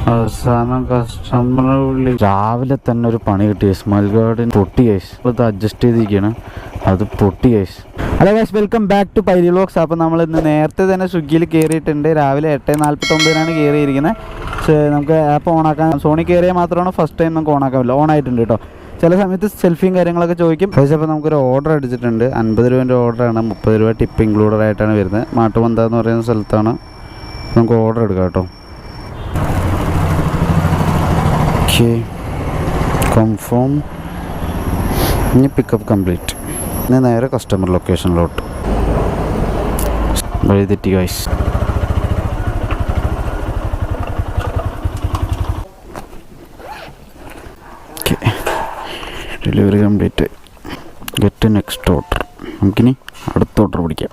അവസാനം കസ്റ്റമറെ വിളി രാവിലെ തന്നെ ഒരു പണി കിട്ടി സ്മൈൽ ഗാർഡിന് പൊട്ടി ഗൈസ്. അത് അഡ്ജസ്റ്റ് ചെയ്തിരിക്കുകയാണ്, അത് പൊട്ടി guys. Hello guys, welcome back to പൈരി വ്ലോഗ്സ്. അപ്പോൾ നമ്മൾ ഇന്ന് നേരത്തെ തന്നെ സ്വിഗ്ഗിയിൽ കയറിയിട്ടുണ്ട്. രാവിലെ 8:49 കയറിയിരിക്കുന്നത്. പക്ഷേ നമുക്ക് ആപ്പ് ഓണാക്കാൻ സോണി കയറിയാൽ മാത്രമാണ് ഫസ്റ്റ് ടൈം നമുക്ക് ഓണാക്കാൻ പറ്റില്ല. ഓൺ ആയിട്ടുണ്ട് കേട്ടോ. ചില സമയത്ത് സെൽഫിയും കാര്യങ്ങളൊക്കെ ചോദിക്കും. പക്ഷേ അപ്പോൾ നമുക്കൊരു ഓർഡർ അടിച്ചിട്ടുണ്ട്. 50 രൂപേൻ്റെ ഓർഡറാണ്, 30 രൂപ ടിപ്പ് ഇൻക്ലൂഡഡ് ആയിട്ടാണ് വരുന്നത്. മാട്ടുമന്ത എന്ന് പറയുന്ന സ്ഥലത്താണ്. നമുക്ക് ഓർഡർ എടുക്കാം കേട്ടോ. Okay, confirm. ഇനി പിക്കപ്പ് കംപ്ലീറ്റ്. ഇനി നേരെ കസ്റ്റമർ ലൊക്കേഷനിലോട്ട്. വഴി തെറ്റി guys. Okay, delivery complete. Get next order. നമുക്കിനി അടുത്ത ഓർഡർ പിടിക്കാം.